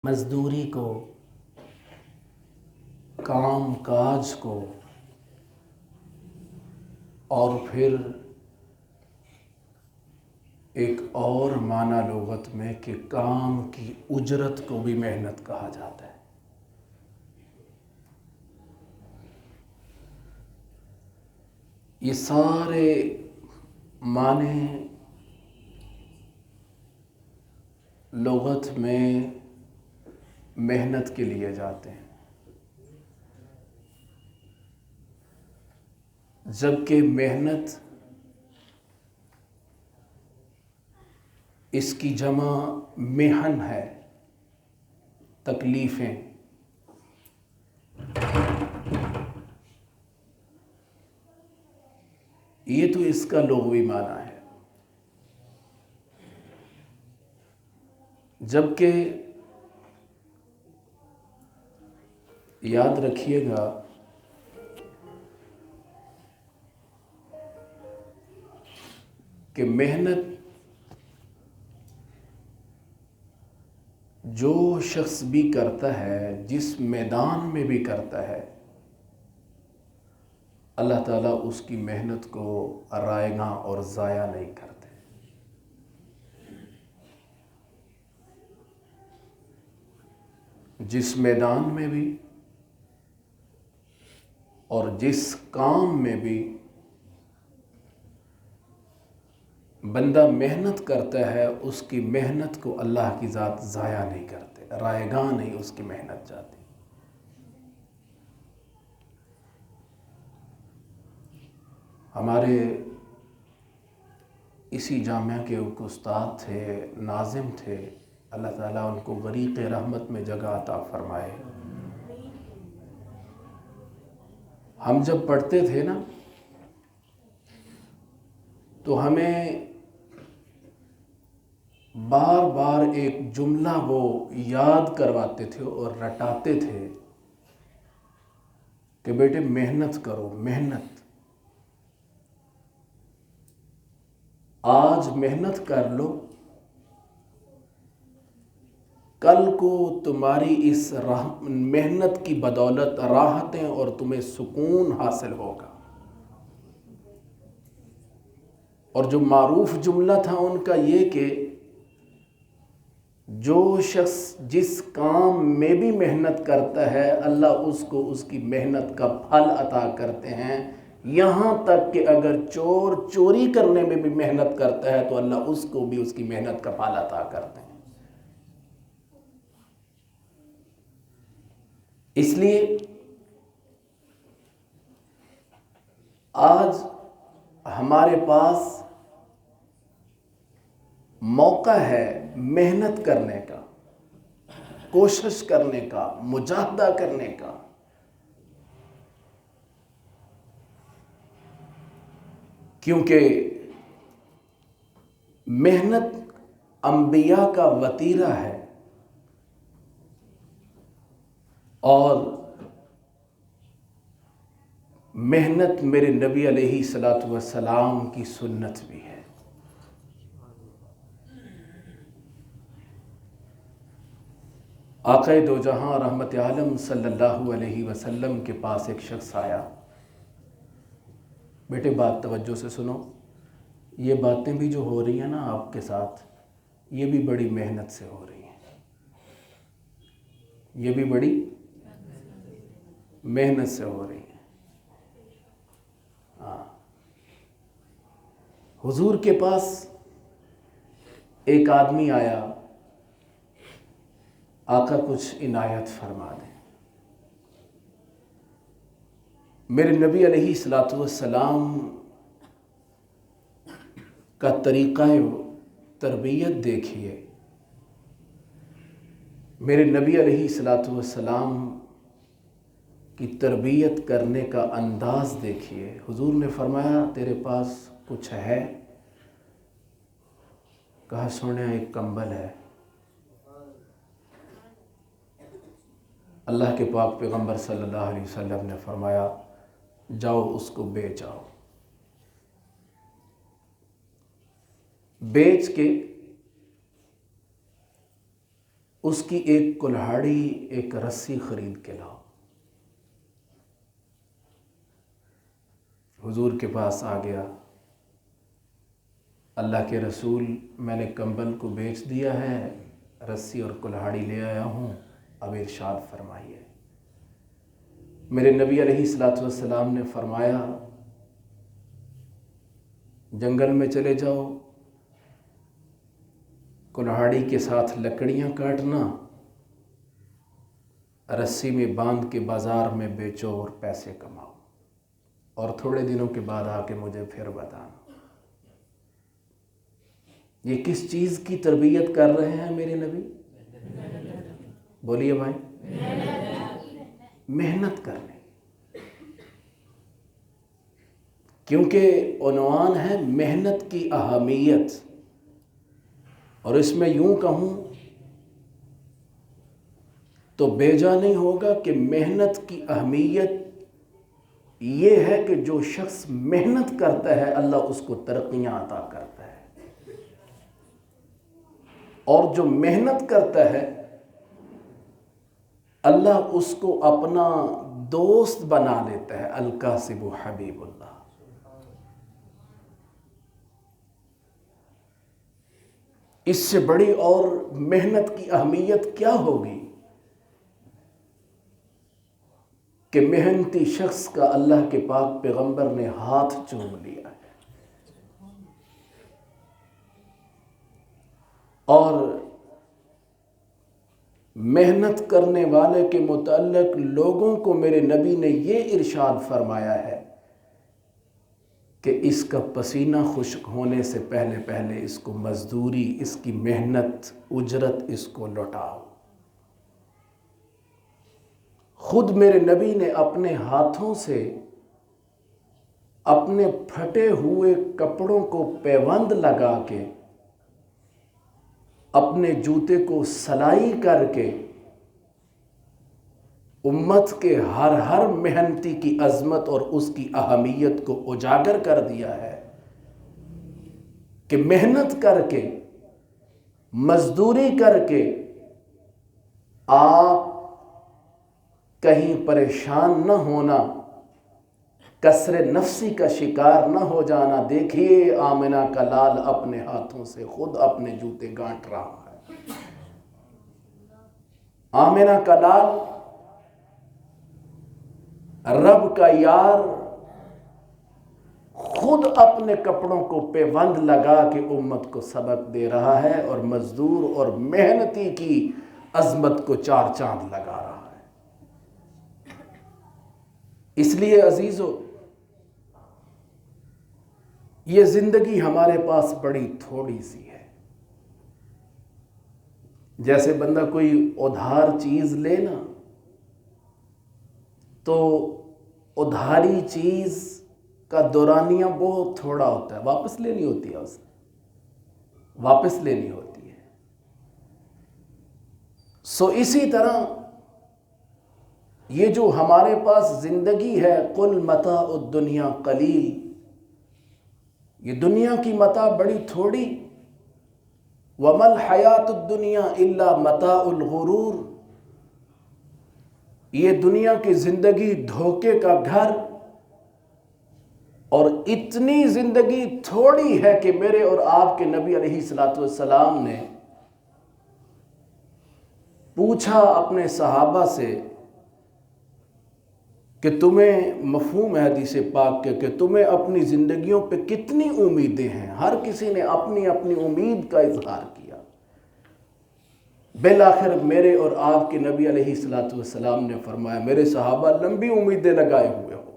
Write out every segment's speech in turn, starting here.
مزدوری کو، کام کاج کو، اور پھر ایک اور معنی لغت میں کہ کام کی اجرت کو بھی محنت کہا جاتا ہے۔ یہ سارے معنی لغت میں محنت کے لیے جاتے ہیں، جبکہ محنت اس کی جمع محن ہے، تکلیفیں۔ یہ تو اس کا لغوی معنی ہے، جبکہ یاد رکھیے گا کہ محنت جو شخص بھی کرتا ہے، جس میدان میں بھی کرتا ہے، اللہ تعالیٰ اس کی محنت کو رائیگاں اور ضائع نہیں کرتے۔ جس میدان میں بھی اور جس کام میں بھی بندہ محنت کرتا ہے، اس کی محنت کو اللہ کی ذات ضائع نہیں کرتے، رائیگاں نہیں اس کی محنت جاتی۔ ہمارے اسی جامعہ کے ایک استاد تھے، ناظم تھے، اللہ تعالیٰ ان کو غریق رحمت میں جگہ عطا فرمائے۔ ہم جب پڑھتے تھے نا تو ہمیں بار بار ایک جملہ وہ یاد کرواتے تھے اور رٹاتے تھے کہ بیٹے محنت کرو، محنت۔ آج محنت کر لو، کل کو تمہاری اس محنت کی بدولت راحتیں اور تمہیں سکون حاصل ہوگا۔ اور جو معروف جملہ تھا ان کا یہ کہ جو شخص جس کام میں بھی محنت کرتا ہے، اللہ اس کو اس کی محنت کا پھل عطا کرتے ہیں، یہاں تک کہ اگر چور چوری کرنے میں بھی محنت کرتا ہے تو اللہ اس کو بھی اس کی محنت کا پھل عطا کرتے ہیں۔ اس لیے آج ہمارے پاس موقع ہے محنت کرنے کا، کوشش کرنے کا، مجاہدہ کرنے کا۔ کیونکہ محنت انبیاء کا وتیرہ ہے اور محنت میرے نبی علیہ السلام کی سنت بھی ہے۔ آقا دو جہاں رحمت عالم صلی اللہ علیہ وسلم کے پاس ایک شخص آیا۔ بیٹے بات توجہ سے سنو، یہ باتیں بھی جو ہو رہی ہیں نا آپ کے ساتھ، یہ بھی بڑی محنت سے ہو رہی ہیں، یہ بھی بڑی محنت سے ہو رہی ہیں۔ حضور کے پاس ایک آدمی آیا، آقا کچھ عنایت فرما دیں۔ میرے نبی علیہ السلام کا طریقہ تربیت دیکھیے، میرے نبی علیہ السلام کی تربیت کرنے کا انداز دیکھیے۔ حضور نے فرمایا تیرے پاس کچھ ہے؟ کہا سونے ایک کمبل ہے۔ اللہ کے پاک پیغمبر صلی اللہ علیہ وسلم نے فرمایا جاؤ اس کو بیچ آؤ۔ بیچ کے اس کی ایک کلہاڑی ایک رسی خرید کے لاؤ۔ حضور کے پاس آ گیا، اللہ کے رسول میں نے کمبل کو بیچ دیا ہے، رسی اور کلہاڑی لے آیا ہوں، اب ارشاد فرمائیے۔ میرے نبی علیہ الصلوۃ والسلام نے فرمایا جنگل میں چلے جاؤ، کلہاڑی کے ساتھ لکڑیاں کاٹنا، رسی میں باندھ کے بازار میں بیچو اور پیسے کماؤ، اور تھوڑے دنوں کے بعد آ کے مجھے پھر بتانا۔ یہ کس چیز کی تربیت کر رہے ہیں میرے نبی؟ بولیے بھائی، محنت کرنے، کیونکہ عنوان ہے محنت کی اہمیت، اور اس میں یوں کہوں تو بیجا نہیں ہوگا کہ محنت کی اہمیت یہ ہے کہ جو شخص محنت کرتا ہے اللہ اس کو ترقیاں عطا کرتا ہے، اور جو محنت کرتا ہے اللہ اس کو اپنا دوست بنا لیتا ہے۔ الکاسب حبیب اللہ۔ اس سے بڑی اور محنت کی اہمیت کیا ہوگی کہ محنتی شخص کا اللہ کے پاک پیغمبر نے ہاتھ چوم لیا ہے، اور محنت کرنے والے کے متعلق لوگوں کو میرے نبی نے یہ ارشاد فرمایا ہے کہ اس کا پسینہ خشک ہونے سے پہلے پہلے اس کو مزدوری، اس کی محنت، اجرت اس کو لوٹاؤ۔ خود میرے نبی نے اپنے ہاتھوں سے اپنے پھٹے ہوئے کپڑوں کو پیوند لگا کے، اپنے جوتے کو سلائی کر کے امت کے ہر محنتی کی عظمت اور اس کی اہمیت کو اجاگر کر دیا ہے کہ محنت کر کے، مزدوری کر کے آپ کہیں پریشان نہ ہونا، کسر نفسی کا شکار نہ ہو جانا۔ دیکھیے آمنہ کا لال اپنے ہاتھوں سے خود اپنے جوتے گانٹ رہا ہے۔ آمنہ کا لال رب کا یار خود اپنے کپڑوں کو پیوند لگا کے امت کو سبق دے رہا ہے، اور مزدور اور محنتی کی عظمت کو چار چاند لگا رہا ہے۔ اس لیے عزیزو، یہ زندگی ہمارے پاس بڑی تھوڑی سی ہے۔ جیسے بندہ کوئی ادھار چیز لے نا، تو ادھاری چیز کا دورانیہ بہت تھوڑا ہوتا ہے، واپس لینی ہوتی ہے، اسے واپس لینی ہوتی ہے۔ سو اسی طرح یہ جو ہمارے پاس زندگی ہے، قل متاع الدنیا قلیل، یہ دنیا کی متاع بڑی تھوڑی، وما الحیات الدنیا الا متاع الغرور، یہ دنیا کی زندگی دھوکے کا گھر، اور اتنی زندگی تھوڑی ہے کہ میرے اور آپ کے نبی علیہ الصلوۃ والسلام نے پوچھا اپنے صحابہ سے کہ تمہیں مفہوم ہے حدیث پاک کے کہ تمہیں اپنی زندگیوں پہ کتنی امیدیں ہیں؟ ہر کسی نے اپنی اپنی امید کا اظہار کیا۔ بالآخر میرے اور آپ کے نبی علیہ الصلوۃ والسلام نے فرمایا، میرے صحابہ لمبی امیدیں لگائے ہوئے ہو،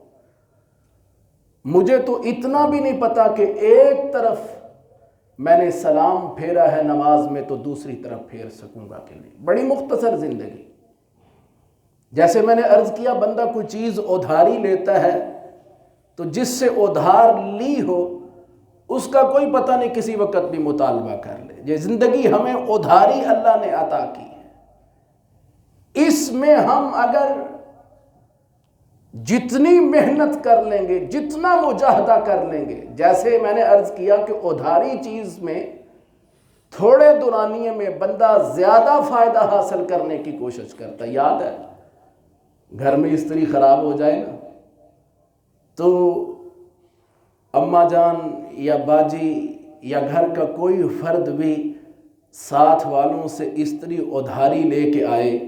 مجھے تو اتنا بھی نہیں پتا کہ ایک طرف میں نے سلام پھیرا ہے نماز میں تو دوسری طرف پھیر سکوں گا کہ نہیں۔ بڑی مختصر زندگی۔ جیسے میں نے عرض کیا، بندہ کوئی چیز ادھاری لیتا ہے تو جس سے ادھار لی ہو اس کا کوئی پتہ نہیں، کسی وقت بھی مطالبہ کر لے۔ یہ زندگی ہمیں ادھاری اللہ نے عطا کی ہے، اس میں ہم اگر جتنی محنت کر لیں گے، جتنا مجاہدہ کر لیں گے، جیسے میں نے عرض کیا کہ ادھاری چیز میں تھوڑے دورانیے میں بندہ زیادہ فائدہ حاصل کرنے کی کوشش کرتا ہے۔ یاد ہے گھر میں استری خراب ہو جائے نا تو اماں جان یا باجی یا گھر کا کوئی فرد بھی ساتھ والوں سے استری ادھاری لے کے آئے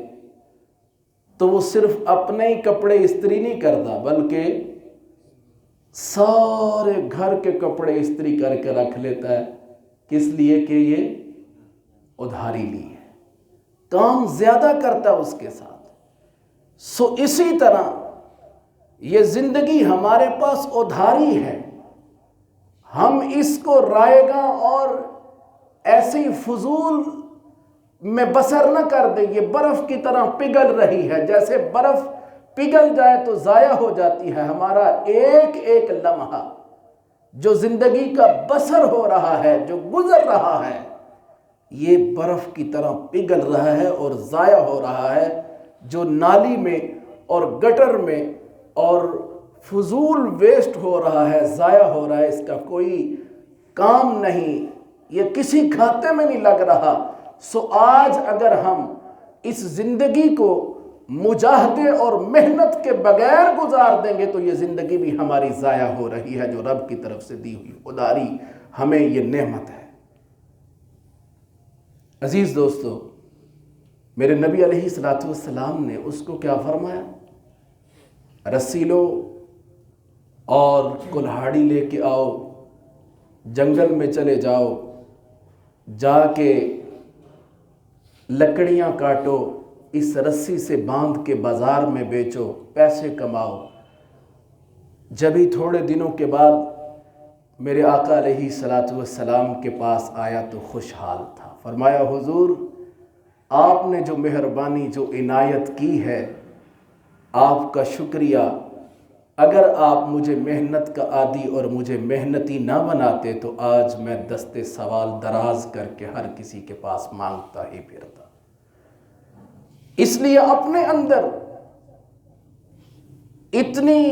تو وہ صرف اپنے ہی کپڑے استری نہیں کرتا بلکہ سارے گھر کے کپڑے استری کر کے رکھ لیتا ہے۔ کس لیے؟ کہ یہ ادھاری لی ہے، کام زیادہ کرتا ہے اس کے ساتھ۔ اسی طرح یہ زندگی ہمارے پاس ادھاری ہے، ہم اس کو رائے گاں اور ایسے ہی فضول میں بسر نہ کر دیں۔ یہ برف کی طرح پگھل رہی ہے، جیسے برف پگھل جائے تو ضائع ہو جاتی ہے۔ ہمارا ایک ایک لمحہ جو زندگی کا بسر ہو رہا ہے، جو گزر رہا ہے، یہ برف کی طرح پگھل رہا ہے اور ضائع ہو رہا ہے، جو نالی میں اور گٹر میں اور فضول ویسٹ ہو رہا ہے، ضائع ہو رہا ہے، اس کا کوئی کام نہیں، یہ کسی کھاتے میں نہیں لگ رہا۔ آج اگر ہم اس زندگی کو مجاہدے اور محنت کے بغیر گزار دیں گے تو یہ زندگی بھی ہماری ضائع ہو رہی ہے، جو رب کی طرف سے دی ہوئی ادھاری ہمیں یہ نعمت ہے۔ عزیز دوستو، میرے نبی علیہ السلام نے اس کو کیا فرمایا؟ رسی لو اور کلہاڑی لے کے آؤ، جنگل میں چلے جاؤ، جا کے لکڑیاں کاٹو، اس رسی سے باندھ کے بازار میں بیچو، پیسے کماؤ۔ جب ہی تھوڑے دنوں کے بعد میرے آقا علیہ السلام کے پاس آیا تو خوشحال تھا۔ فرمایا حضور آپ نے جو مہربانی، جو عنایت کی ہے، آپ کا شکریہ۔ اگر آپ مجھے محنت کا عادی اور مجھے محنتی نہ بناتے تو آج میں دستے سوال دراز کر کے ہر کسی کے پاس مانگتا ہی پھرتا۔ اس لیے اپنے اندر اتنی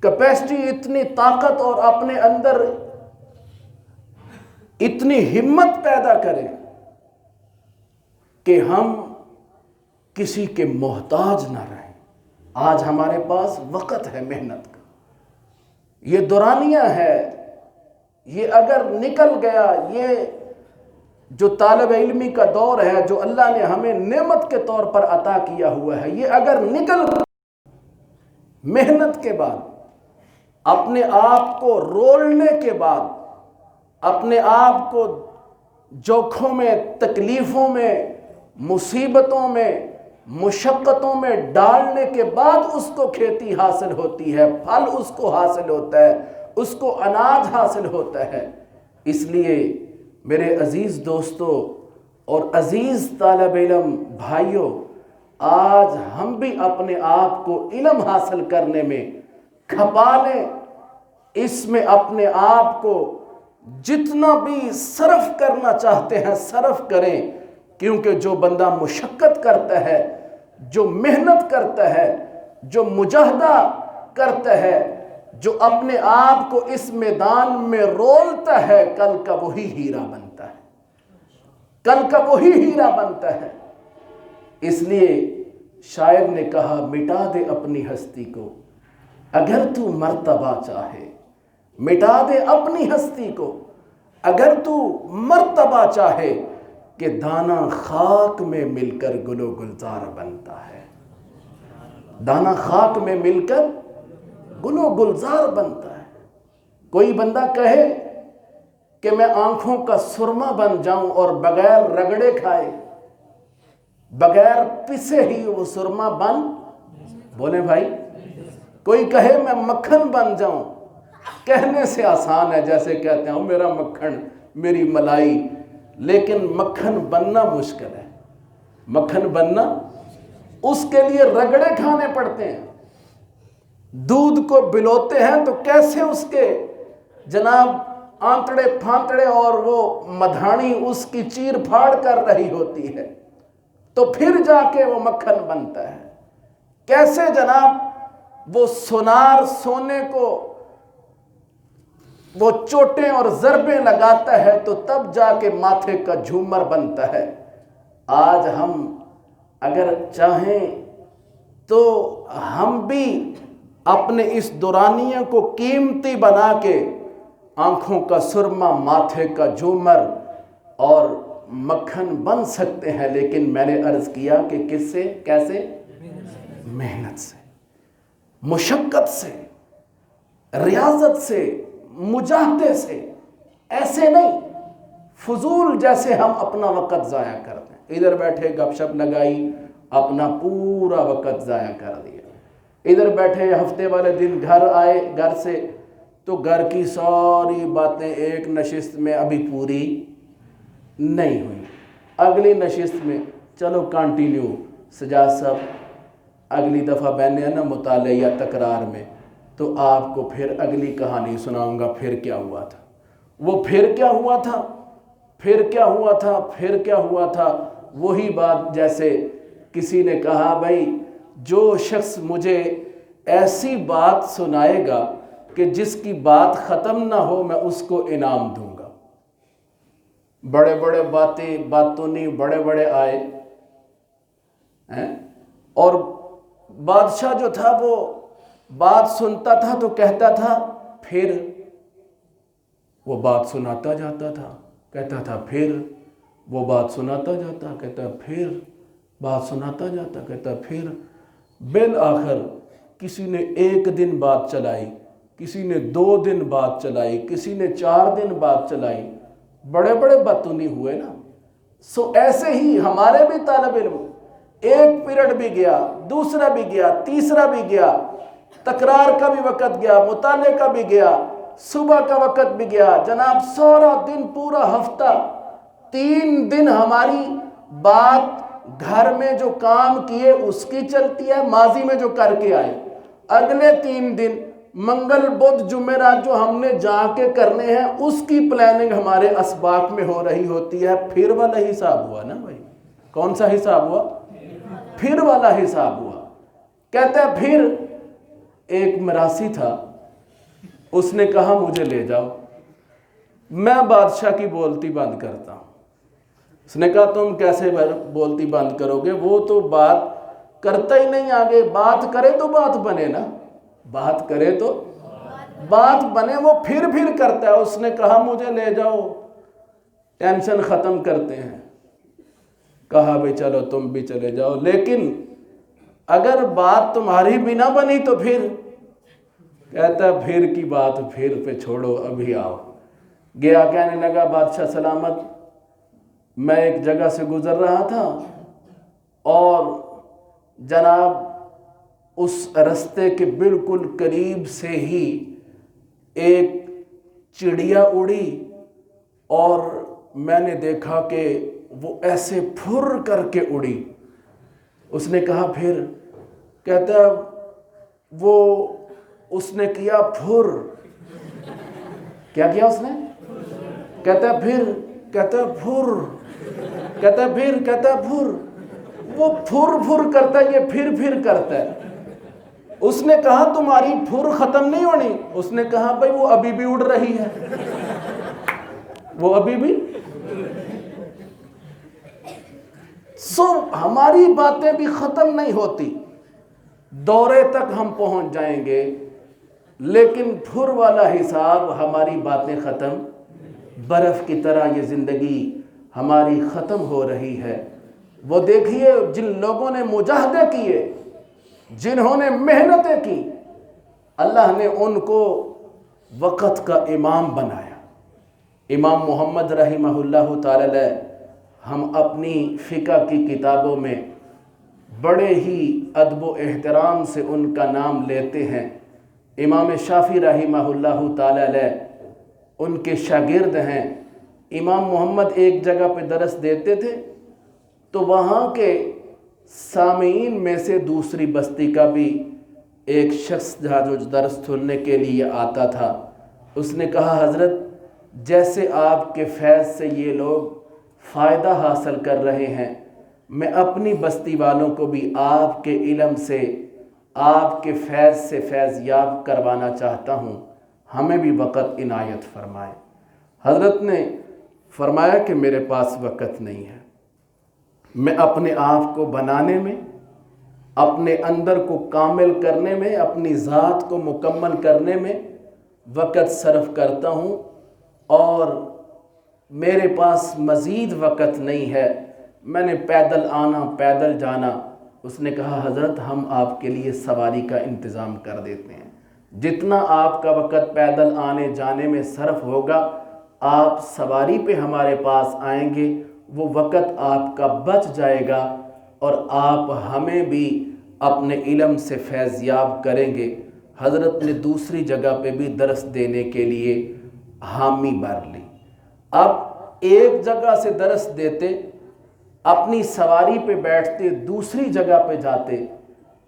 کیپیسٹی، اتنی طاقت اور اپنے اندر اتنی ہمت پیدا کریں کہ ہم کسی کے محتاج نہ رہیں۔ آج ہمارے پاس وقت ہے محنت کا، یہ دورانیہ ہے، یہ اگر نکل گیا، یہ جو طالب علمی کا دور ہے جو اللہ نے ہمیں نعمت کے طور پر عطا کیا ہوا ہے، یہ اگر نکل گیا، محنت کے بعد، اپنے آپ کو رولنے کے بعد، اپنے آپ کو جوکھوں میں، تکلیفوں میں، مصیبتوں میں، مشقتوں میں ڈالنے کے بعد اس کو کھیتی حاصل ہوتی ہے، پھل اس کو حاصل ہوتا ہے، اس کو اناج حاصل ہوتا ہے۔ اس لیے میرے عزیز دوستو اور عزیز طالب علم بھائیوں، آج ہم بھی اپنے آپ کو علم حاصل کرنے میں کھپا لیں، اس میں اپنے آپ کو جتنا بھی صرف کرنا چاہتے ہیں صرف کریں، کیونکہ جو بندہ مشقت کرتا ہے، جو محنت کرتا ہے، جو مجاہدہ کرتا ہے، جو اپنے آپ کو اس میدان میں رولتا ہے، کل کا وہی ہیرا بنتا ہے، کل کا وہی ہیرا بنتا ہے۔ اس لیے شاعر نے کہا مٹا دے اپنی ہستی کو اگر تو مرتبہ چاہے، مٹا دے اپنی ہستی کو اگر تو مرتبہ چاہے، کہ دانہ خاک میں مل کر گل و گلزار بنتا ہے، دانہ خاک میں مل کر گل و گلزار بنتا ہے۔ کوئی بندہ کہے کہ میں آنکھوں کا سرما بن جاؤں اور بغیر رگڑے کھائے، بغیر پسے ہی وہ سرما بن، بولے بھائی، کوئی کہے میں مکھن بن جاؤں، کہنے سے آسان ہے، جیسے کہتے ہیں میرا مکھن، میری ملائی، لیکن مکھن بننا مشکل ہے۔ مکھن بننا، اس کے لیے رگڑے کھانے پڑتے ہیں۔ دودھ کو بلوتے ہیں تو کیسے اس کے جناب آنتڑے پھانتڑے اور وہ مدھانی اس کی چیر پھاڑ کر رہی ہوتی ہے، تو پھر جا کے وہ مکھن بنتا ہے۔ کیسے جناب وہ سونار سونے کو وہ چوٹیں اور ضربیں لگاتا ہے تو تب جا کے ماتھے کا جھومر بنتا ہے۔ آج ہم اگر چاہیں تو ہم بھی اپنے اس دورانیہ کو قیمتی بنا کے آنکھوں کا سرما، ماتھے کا جھومر اور مکھن بن سکتے ہیں، لیکن میں نے عرض کیا کہ کس سے، کیسے؟ محنت سے، مشقت سے، ریاضت سے، مجاہدے سے، ایسے نہیں فضول جیسے ہم اپنا وقت ضائع کرتے ہیں۔ ادھر بیٹھے گپ شپ لگائی، اپنا پورا وقت ضائع کر دیا۔ ادھر بیٹھے ہفتے والے دن گھر آئے، گھر سے تو گھر کی ساری باتیں ایک نشست میں ابھی پوری نہیں ہوئی، اگلی نشست میں چلو کنٹینیو، سجاد صاحب اگلی دفعہ میں نے نا مطالعہ یا تکرار میں تو آپ کو پھر اگلی کہانی سناؤں گا، پھر کیا ہوا تھا، وہ پھر کیا ہوا تھا، پھر کیا ہوا تھا، پھر کیا ہوا تھا، وہی بات جیسے کسی نے کہا بھائی جو شخص مجھے ایسی بات سنائے گا کہ جس کی بات ختم نہ ہو میں اس کو انعام دوں گا۔ بڑے بڑے باتونی بڑے بڑے آئے اور بادشاہ جو تھا وہ بات سنتا تھا تو کہتا تھا پھر، وہ بات سناتا جاتا تھا، کہتا تھا پھر، وہ بات سناتا جاتا، کہتا پھر، بات سناتا جاتا، کہتا پھر، بالآخر کسی نے 1 دن بات چلائی، کسی نے 2 دن بات چلائی، کسی نے 4 دن بات چلائی، بڑے بڑے باتونی ہوئے نا۔ سو ایسے ہی ہمارے بھی طالب علم، 1 پیریڈ بھی گیا، دوسرا بھی گیا، تیسرا بھی گیا، تکرار کا بھی وقت گیا، مطالعے کا بھی گیا، صبح کا وقت بھی گیا، جناب سارا دن، پورا ہفتہ، 3 دن ہماری بات گھر میں جو کام کیے اس کی چلتی ہے، ماضی میں جو کر کے آئے، اگلے 3 دن منگل بدھ جمعرات جو ہم نے جا کے کرنے ہیں اس کی پلاننگ ہمارے اسباق میں ہو رہی ہوتی ہے۔ پھر والا حساب ہوا نا بھائی، کون سا حساب ہوا؟ پھر والا حساب ہوا۔ کہتا ہے پھر ایک مراسی تھا، اس نے کہا مجھے لے جاؤ، میں بادشاہ کی بولتی بند کرتا ہوں۔ اس نے کہا تم کیسے بولتی بند کرو گے، وہ تو بات کرتا ہی نہیں، آگے بات کرے تو بات بنے نا، بات کرے تو بات بنے، وہ پھر کرتا ہے۔ اس نے کہا مجھے لے جاؤ، ٹینشن ختم کرتے ہیں۔ کہا بھی چلو تم بھی چلے جاؤ، لیکن اگر بات تمہاری بھی نہ بنی تو پھر، کہتا ہے پھر کی بات پھر پہ چھوڑو، ابھی آؤ۔ گیا، کہنے لگا بادشاہ سلامت، میں ایک جگہ سے گزر رہا تھا اور جناب اس رستے کے بالکل قریب سے ہی ایک چڑیا اڑی اور میں نے دیکھا کہ وہ ایسے پھر کر کے اڑی۔ اس نے کہا پھر، کہتا ہے وہ اس نے کیا پھر، کیا کیا اس نے؟ کہتا ہے پھر، کہتا ہے پھر، کہتا ہے پھر، کہتا ہے پھر، وہ پھر کرتا ہے، یہ پھر کرتا ہے۔ اس نے کہا تمہاری پھر ختم نہیں ہونی؟ اس نے کہا بھائی وہ ابھی بھی اڑ رہی ہے، وہ ابھی بھی۔ سو ہماری باتیں بھی ختم نہیں ہوتی، دورے تک ہم پہنچ جائیں گے، لیکن پھر والا حساب ہماری باتیں ختم، برف کی طرح یہ زندگی ہماری ختم ہو رہی ہے۔ وہ دیکھیے جن لوگوں نے مجاہدے کیے، جنہوں نے محنتیں کی، اللہ نے ان کو وقت کا امام بنایا۔ امام محمد رحمہ اللہ تعالی، ہم اپنی فقہ کی کتابوں میں بڑے ہی ادب و احترام سے ان کا نام لیتے ہیں۔ امام شافعی رحمہ اللہ تعالی ان کے شاگرد ہیں۔ امام محمد ایک جگہ پہ درس دیتے تھے تو وہاں کے سامعین میں سے دوسری بستی کا بھی ایک شخص جہاں جو درس سننے کے لیے آتا تھا، اس نے کہا حضرت جیسے آپ کے فیض سے یہ لوگ فائدہ حاصل کر رہے ہیں، میں اپنی بستی والوں کو بھی آپ کے علم سے، آپ کے فیض سے فیض یاب کروانا چاہتا ہوں۔ ہمیں بھی وقت عنایت فرمائے۔ حضرت نے فرمایا کہ میرے پاس وقت نہیں ہے، میں اپنے آپ کو بنانے میں، اپنے اندر کو کامل کرنے میں، اپنی ذات کو مکمل کرنے میں وقت صرف کرتا ہوں، اور میرے پاس مزید وقت نہیں ہے، میں نے پیدل آنا پیدل جانا۔ اس نے کہا حضرت ہم آپ کے لیے سواری کا انتظام کر دیتے ہیں، جتنا آپ کا وقت پیدل آنے جانے میں صرف ہوگا، آپ سواری پہ ہمارے پاس آئیں گے، وہ وقت آپ کا بچ جائے گا اور آپ ہمیں بھی اپنے علم سے فیضیاب کریں گے۔ حضرت نے دوسری جگہ پہ بھی درس دینے کے لیے حامی بھر لی۔ اب ایک جگہ سے درس دیتے، اپنی سواری پہ بیٹھتے، دوسری جگہ پہ جاتے۔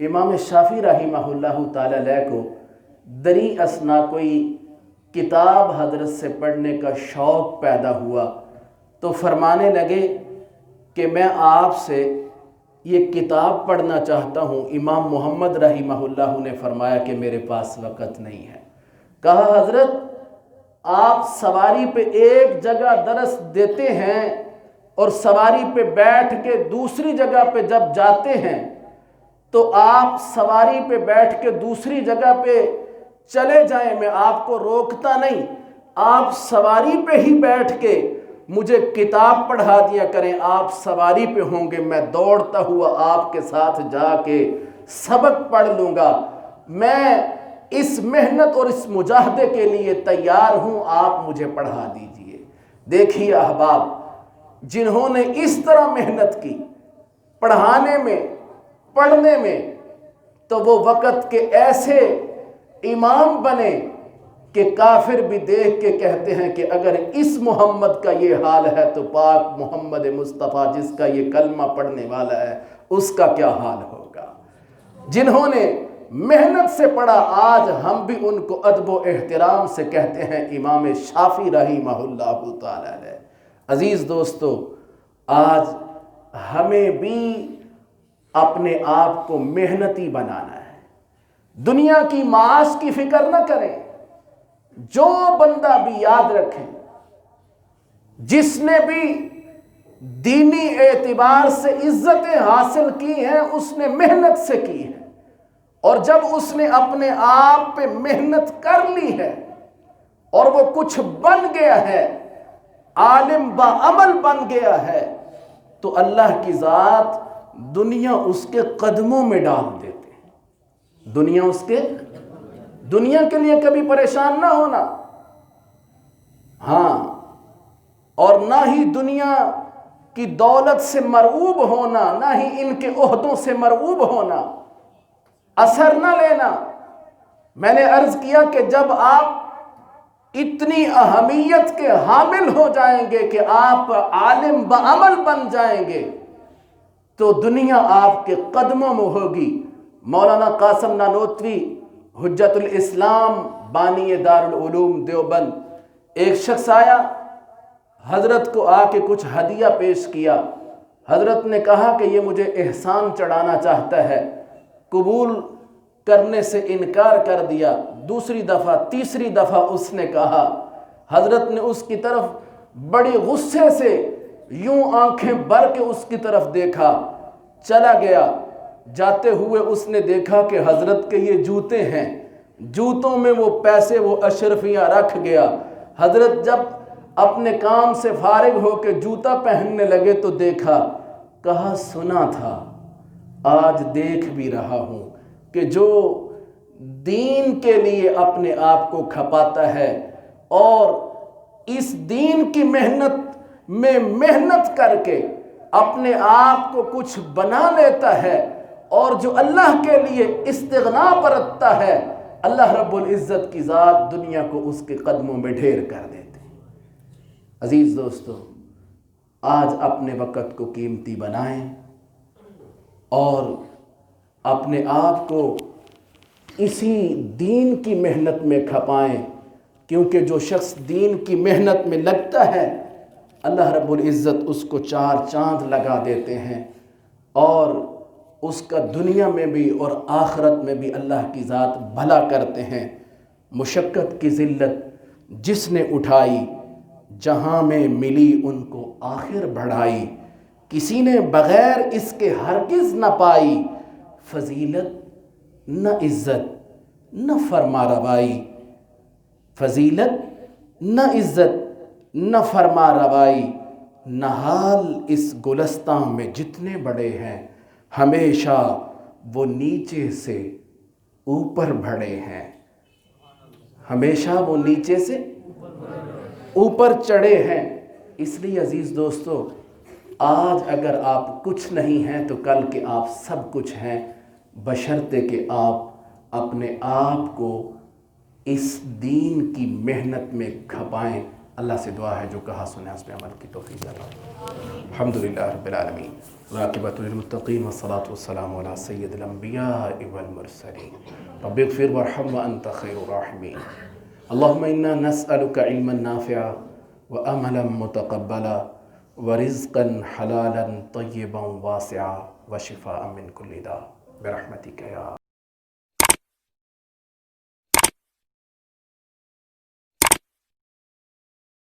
امام شافعی رحمہ اللہ تعالی علیہ کو دری اثنا کوئی کتاب حضرت سے پڑھنے کا شوق پیدا ہوا، تو فرمانے لگے کہ میں آپ سے یہ کتاب پڑھنا چاہتا ہوں۔ امام محمد رحمہ اللہ نے فرمایا کہ میرے پاس وقت نہیں ہے۔ کہا حضرت آپ سواری پہ ایک جگہ درس دیتے ہیں اور سواری پہ بیٹھ کے دوسری جگہ پہ جب جاتے ہیں تو آپ سواری پہ بیٹھ کے دوسری جگہ پہ چلے جائیں، میں آپ کو روکتا نہیں، آپ سواری پہ ہی بیٹھ کے مجھے کتاب پڑھا دیا کریں، آپ سواری پہ ہوں گے، میں دوڑتا ہوا آپ کے ساتھ جا کے سبق پڑھ لوں گا، میں اس محنت اور اس مجاہدے کے لیے تیار ہوں، آپ مجھے پڑھا دیجئے۔ دیکھیے احباب، جنہوں نے اس طرح محنت کی پڑھانے میں پڑھنے میں، تو وہ وقت کے ایسے امام بنے کہ کافر بھی دیکھ کے کہتے ہیں کہ اگر اس محمد کا یہ حال ہے تو پاک محمد مصطفیٰ جس کا یہ کلمہ پڑھنے والا ہے اس کا کیا حال ہوگا۔ جنہوں نے محنت سے پڑھا، آج ہم بھی ان کو ادب و احترام سے کہتے ہیں امام شافعی رحمہ اللہ تعالی علیہ۔ عزیز دوستو، آج ہمیں بھی اپنے آپ کو محنتی بنانا ہے، دنیا کی معاش کی فکر نہ کریں۔ جو بندہ بھی یاد رکھیں، جس نے بھی دینی اعتبار سے عزتیں حاصل کی ہیں اس نے محنت سے کی ہے، اور جب اس نے اپنے آپ پہ محنت کر لی ہے اور وہ کچھ بن گیا ہے، عالم با عمل بن گیا ہے، تو اللہ کی ذات دنیا اس کے قدموں میں ڈال دیتے ہیں۔ دنیا کے لیے کبھی پریشان نہ ہونا، ہاں، اور نہ ہی دنیا کی دولت سے مرعوب ہونا، نہ ہی ان کے عہدوں سے مرعوب ہونا، اثر نہ لینا۔ میں نے عرض کیا کہ جب آپ اتنی اہمیت کے حامل ہو جائیں گے کہ آپ عالم بعمل بن جائیں گے تو دنیا آپ کے قدموں میں ہوگی۔ مولانا قاسم نانوتوی حجت الاسلام بانی دارالعلوم دیوبند، ایک شخص آیا، حضرت کو آ کے کچھ ہدیہ پیش کیا۔ حضرت نے کہا کہ یہ مجھے احسان چڑھانا چاہتا ہے، قبول کرنے سے انکار کر دیا۔ دوسری دفعہ تیسری دفعہ اس نے کہا، حضرت نے اس کی طرف بڑی غصے سے یوں آنکھیں بھر کے اس کی طرف دیکھا، چلا گیا۔ جاتے ہوئے اس نے دیکھا کہ حضرت کے یہ جوتے ہیں، جوتوں میں وہ پیسے، وہ اشرفیاں رکھ گیا۔ حضرت جب اپنے کام سے فارغ ہو کے جوتا پہننے لگے تو دیکھا، کہا سنا تھا، آج دیکھ بھی رہا ہوں کہ جو دین کے لیے اپنے آپ کو کھپاتا ہے اور اس دین کی محنت میں محنت کر کے اپنے آپ کو کچھ بنا لیتا ہے اور جو اللہ کے لیے استغنا برتتا ہے، اللہ رب العزت کی ذات دنیا کو اس کے قدموں میں ڈھیر کر دیتے ہیں۔ عزیز دوستو، آج اپنے وقت کو قیمتی بنائیں اور اپنے آپ کو اسی دین کی محنت میں کھپائیں، کیونکہ جو شخص دین کی محنت میں لگتا ہے اللہ رب العزت اس کو 4 چاند لگا دیتے ہیں اور اس کا دنیا میں بھی اور آخرت میں بھی اللہ کی ذات بھلا کرتے ہیں۔ مشقت کی ذلت جس نے اٹھائی، جہاں میں ملی ان کو آخر بڑھائی، کسی نے بغیر اس کے ہرگز نہ پائی، فضیلت نہ عزت نہ فرما روائی، فضیلت نہ عزت نہ فرما روائی، نہال اس گلستان میں جتنے بڑے ہیں، ہمیشہ وہ نیچے سے اوپر بڑھے ہیں، ہمیشہ وہ نیچے سے اوپر چڑھے ہیں۔ اس لیے عزیز دوستو، آج اگر آپ کچھ نہیں ہیں تو کل کے آپ سب کچھ ہیں، بشرطے کہ آپ اپنے آپ کو اس دین کی محنت میں کھپائیں۔ اللہ سے دعا ہے جو کہا سنے اس پہ عمل کی توفیق عطا فرمائے۔ الحمدللہ رب العالمین، والعاقبۃ للمتقین، والصلاۃ والسلام علی سید الانبیاء والمرسلین، رب اغفر وارحم وانت خیر الراحمین۔ اللہم انا نسألک علما نافعا وعملا متقبلا ورزقا حلالا طیبا واسعا وشفاء من کل داء برحمتک یا